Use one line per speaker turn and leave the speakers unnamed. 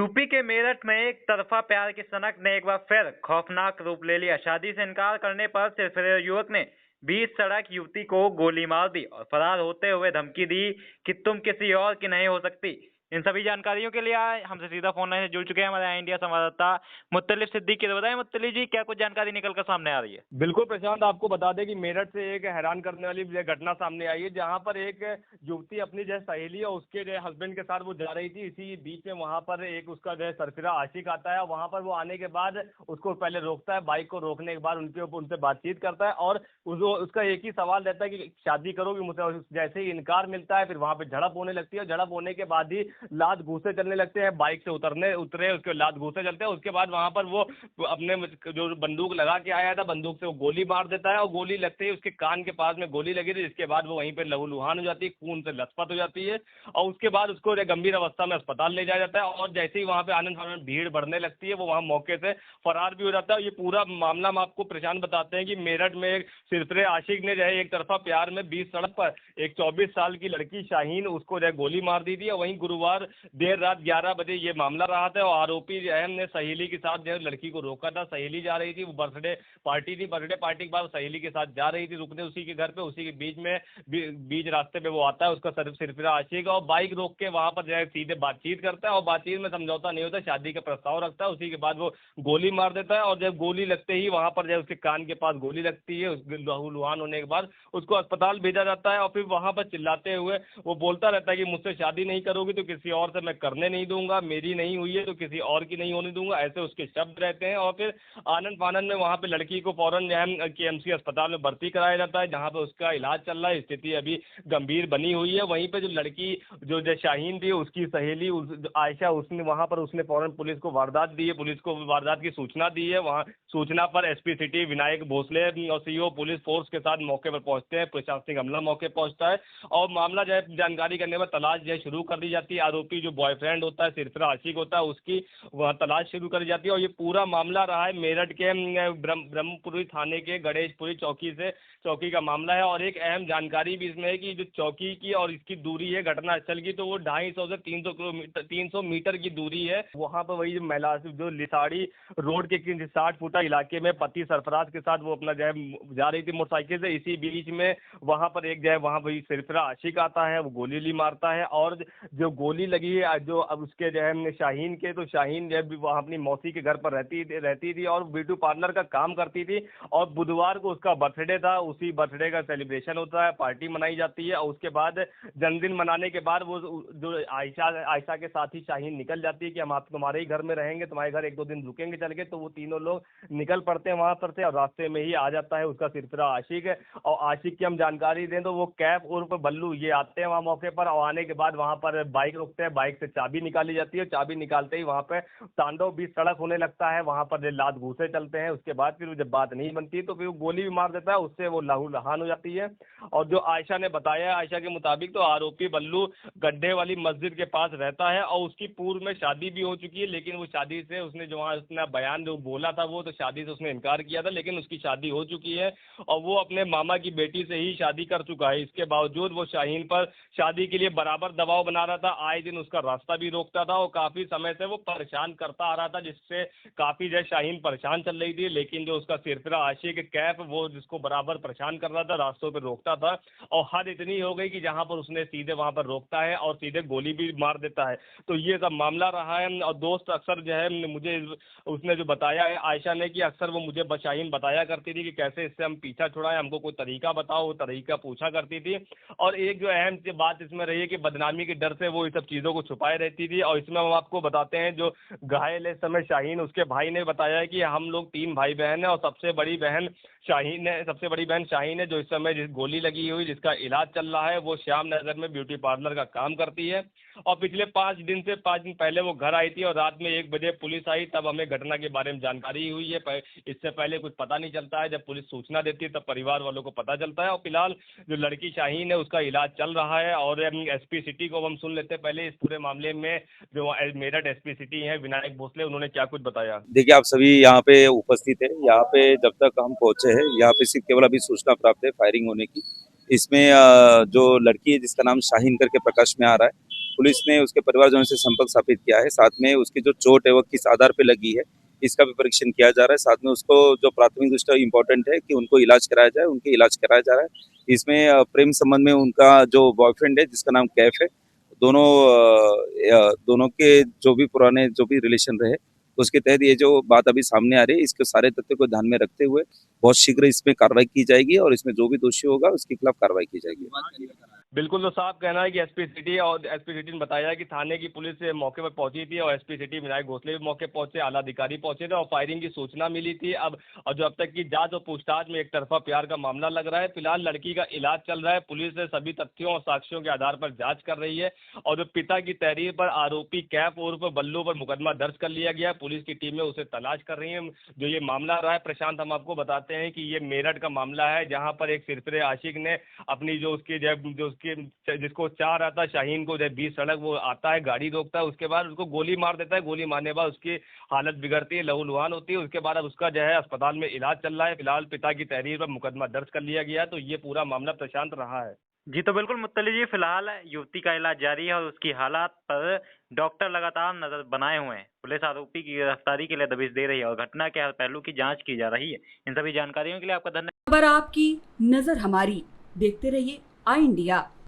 UP के मेरठ में एक तरफा प्यार की सनक ने एक बार फिर खौफनाक रूप ले लिया। शादी से इनकार करने पर सिरफिरे युवक ने बीच सड़क युवती को गोली मार दी और फरार होते हुए धमकी दी कि तुम किसी और की नहीं हो सकती। इन सभी जानकारियों के लिए आए हमसे सीधा फोन लाइन से जुड़ चुके हैं हमारे इंडिया संवाददाता मुत्तलिफ सिद्दीकी। तो बताएं मुत्तलिफ जी, क्या कुछ जानकारी निकल कर सामने आ रही है?
बिल्कुल प्रशांत, आपको बता दें कि मेरठ से एक हैरान करने वाली जो घटना सामने आई है, जहां पर एक युवती अपनी जो सहेली और उसके जो हस्बैंड के साथ वो जा रही थी। इसी बीच में वहां पर एक उसका जो सरफिरा आशिक आता है। वहां पर वो आने के बाद उसको पहले रोकता है। बाइक को रोकने के बाद उनसे बातचीत करता है और उसका एक ही सवाल रहता है कि शादी करोगी मुझसे। जैसे ही इनकार मिलता है, फिर वहां पे झड़प होने लगती है। झड़प होने के बाद ही लात घूंसे चलने लगते हैं। बाइक से उतरे उसके लात घूंसे चलते हैं। उसके बाद वहां पर वो अपने जो बंदूक लगा के आया था, बंदूक से वो गोली मार देता है और गोली लगते ही उसके कान के पास में गोली लगी थी, जिसके बाद वो वहीं पे लहूलुहान हो जाती है, खून से लथपथ हो जाती है और उसके बाद उसको गंभीर अवस्था में अस्पताल ले जाया जाता है। और जैसे ही वहां पे आनंद फानंद भीड़ बढ़ने लगती है, वो वहां मौके से फरार भी हो जाता है। ये पूरा मामला हम आपको प्रशांत बताते हैं कि मेरठ में एक सिरफिरे आशिक ने एक तरफा प्यार में बीच सड़क पर एक 24 साल की लड़की शाहीन उसको गोली मार दी थी। और वहीं गुरुवार देर रात 11 बजे ये मामला रहा था और आरोपी अहम ने सहेली के साथ लड़की को रोका था। सहेली जा रही थी, वो बर्थडे पार्टी थी। बर्थडे पार्टी के बाद सहेली के साथ जा रही थी रुकने उसी के घर पे। उसी के बीच में बीच रास्ते पे वो आता है, उसका सिरफिरा आशिक, और बाइक रोक के वहां पर सीधे बातचीत करता है और बातचीत में समझौता नहीं होता, शादी का प्रस्ताव रखता है। उसी के बाद वो गोली मार देता है और जब गोली लगते ही वहां पर उसके कान के पास गोली लगती है। लहूलुहान होने के बाद उसको अस्पताल भेजा जाता है और फिर वहां पर चिल्लाते हुए वो बोलता रहता है कि मुझसे शादी नहीं करोगी तो किसी और से मैं करने नहीं दूंगा, मेरी नहीं हुई है तो किसी और की नहीं होने दूंगा, ऐसे उसके शब्द रहते हैं। और फिर आनंद फानंद में वहां पे लड़की को फौरन केएमसी अस्पताल में भर्ती कराया जाता है, जहां पे उसका इलाज चल रहा है। स्थिति अभी गंभीर बनी हुई है। वहीं पे जो लड़की जो शाहीन थी, उसकी सहेली आयशा, उसने वहां पर उसने फौरन पुलिस को वारदात दी है, पुलिस को वारदात की सूचना दी है। वहां सूचना पर एसपी सिटी विनायक भोसले और सीओ पुलिस फोर्स के साथ मौके पर पहुंचते हैं। प्रशासनिक अमला मौके पहुंचता है और मामला जानकारी करने पर तलाश शुरू कर दी जाती है। आरोपी जो बॉयफ्रेंड होता है, सिरफिरा आशिक होता है, उसकी वह तलाश शुरू कर दी जाती है। और ये पूरा मामला रहा है मेरठ के ब्रह्मपुरी थाने के गणेशपुरी चौकी का मामला है। और एक अहम जानकारी भी इसमें है कि जो चौकी की और इसकी दूरी है घटना स्थल की, तो वो 250 से 300 मीटर की दूरी है। वहां पर वही जो लिसाड़ी रोड के 60 फुटा इलाके में पति सरफराज के साथ वो अपना जा रही थी मोटरसाइकिल से। इसी बीच में वहां पर एक वहां पर सिरफिरा आशिक आता है, वो गोली मारता है। और जो गोली लगी है जो अब उसके शाहीन के, तो शाहीन वहाँ अपनी मौसी के घर पर रहती थी और ब्यूटी पार्लर का काम करती थी। और बुधवार को उसका बर्थडे था, उसी बर्थडे का सेलिब्रेशन होता है, पार्टी मनाई जाती है। और उसके बाद जन्मदिन मनाने के बाद वो जो आयशा के साथ ही शाहीन निकल जाती है कि हम आप तुम्हारे ही घर में रहेंगे, तुम्हारे घर 1-2 दिन रुकेंगे चल के। तो वो तीनों लोग निकल पड़ते हैं वहां पर से और रास्ते में ही आ जाता है उसका सिरफिरा आशिक। और आशिक की हम जानकारी दें तो वो कैफ उर्फ बल्लू ये आते हैं वहाँ मौके पर। और आने के बाद वहां पर बाइक रुकते हैं, बाइक से चाबी निकाली जाती है। चाबी निकालते ही वहां पे तांडव बीच सड़क होने लगता है। वहां पर लात घूसे चलते हैं। उसके बाद फिर जब बात नहीं बनती तो फिर वो गोली भी मार देता है, उससे वो लहूलुहान हो जाती है। और जो आयशा ने बताया, आयशा के मुताबिक तो आरोपी बल्लू गड्ढे वाली मस्जिद के पास रहता है और उसकी पूर्व में शादी भी हो चुकी है। लेकिन वो शादी से उसने जो वहाँ अपना बयान जो बोला था, वो तो शादी से उसने इनकार किया था, लेकिन उसकी शादी हो चुकी है और वो अपने मामा की बेटी से ही शादी कर चुका है। इसके बावजूद वो शाहीन पर शादी के लिए बराबर दबाव बना रहा था, आए दिन उसका रास्ता भी रोकता था और काफी समय से वो परेशान करता आ रहा था, जिससे काफी शाहीन परेशान चल रही थी। लेकिन जो उसका सिरफिरा आशिक कैफ, वो जिसको बराबर परेशान कर रहा था, रास्तों पर रोकता था। और हद इतनी हो गई कि जहां पर उसने सीधे वहां पर रोकता है और सीधे गोली भी मार देता है। तो ये सब मामला रहा है। और दोस्त अक्सर मुझे उसने जो बताया है आयशा ने, कि अक्सर वो मुझे शाहीन बताया करती थी कि कैसे इससे हम पीछा छुड़ाएं, हमको कोई तरीका बताओ, वो तरीका पूछा करती थी। और एक जो अहम बात इसमें रही है कि बदनामी के डर से वो इस सब चीज़ों को छुपाए रहती थी। और इसमें हम आपको बताते हैं, जो घायल है इस समय शाहीन, उसके भाई ने बताया है कि हम लोग 3 भाई बहन हैं और सबसे बड़ी बहन शाहीन है, जो इस समय जिस गोली लगी हुई जिसका इलाज चल रहा है, वो श्याम नगर में ब्यूटी पार्लर का काम करती है। और पिछले 5 दिन पहले वो घर आई थी और रात में 1 बजे पुलिस आई, तब हमें घटना के बारे में जानकारी हुई है। इससे पहले कुछ पता नहीं चलता है, जब पुलिस सूचना देती है तब परिवार वालों को पता चलता है। और फिलहाल जो लड़की शाहीन है उसका इलाज चल रहा है। और एसपी सिटी को हम सुन लेते हैं पहले इस पूरे मामले में। जो मेरठ एसपी सिटी है विनायक भोसले, उन्होंने क्या कुछ बताया।
देखिए, आप सभी यहाँ पे उपस्थित है। यहाँ पे जब तक हम पहुंचे हैं, यहाँ पे सिर्फ केवल अभी सूचना प्राप्त है फायरिंग होने की। इसमें जो लड़की है जिसका नाम शाहीन करके प्रकाश में आ रहा है, पुलिस ने उसके परिवारजनों से संपर्क स्थापित किया है। साथ में उसकी जो चोट है वो किस आधार पे लगी है इसका भी परीक्षण किया जा रहा है। साथ में उसको जो प्राथमिक दृष्टया इम्पोर्टेंट है कि उनको इलाज कराया जाए, उनके इलाज कराया जा रहा है। इसमें प्रेम संबंध में उनका जो बॉयफ्रेंड है जिसका नाम कैफ है, दोनों के जो भी पुराने जो भी रिलेशन रहे उसके तहत ये जो बात अभी सामने आ रही है, इसके सारे तथ्यों को ध्यान में रखते हुए बहुत शीघ्र इसमें कार्रवाई की जाएगी और इसमें जो भी दोषी होगा उसके खिलाफ कार्रवाई की जाएगी।
बिल्कुल, तो साहब कहना है कि एसपी सिटी और एसपी सिटी ने बताया कि थाने की पुलिस मौके पर पहुंची थी और एसपी सिटी विनायक भोसले भी मौके पहुंचे, आला अधिकारी पहुंचे थे और फायरिंग की सूचना मिली थी। जो अब तक की जांच और पूछताछ में एक तरफा प्यार का मामला लग रहा है। फिलहाल लड़की का इलाज चल रहा है। पुलिस सभी तथ्यों और साक्ष्यों के आधार पर जांच कर रही है और जो पिता की तहरीर पर आरोपी कैफ उर्फ बल्लू पर मुकदमा दर्ज कर लिया गया। पुलिस की टीमें उसे तलाश कर रही है। जो ये मामला रहा है प्रशांत, हम आपको बताते हैं कि ये मेरठ का मामला है, जहाँ पर एक सिरफिरे आशिक ने अपनी जिसको चाह रहा था शाहीन को, जब बीच सड़क वो आता है, गाड़ी रोकता है, उसके बाद उसको गोली मार देता है। गोली मारने के बाद उसकी हालत बिगड़ती है, लहूलुहान होती है। उसके बाद अब उसका जो है अस्पताल में इलाज चल रहा है। फिलहाल पिता की तहरीर पर मुकदमा दर्ज कर लिया गया। तो ये पूरा मामला प्रशांत रहा है।
जी तो बिल्कुल मुत्तली जी, फिलहाल युवती का इलाज जारी है और उसकी हालात पर डॉक्टर लगातार नजर बनाए हुए हैं। पुलिस आरोपी की गिरफ्तारी के लिए दबिश दे रही है और घटना के हर पहलू की जांच की जा रही है। इन सभी जानकारियों के लिए आपका धन्यवाद।
खबर आपकी, नजर हमारी। देखते रहिए आई इंडिया।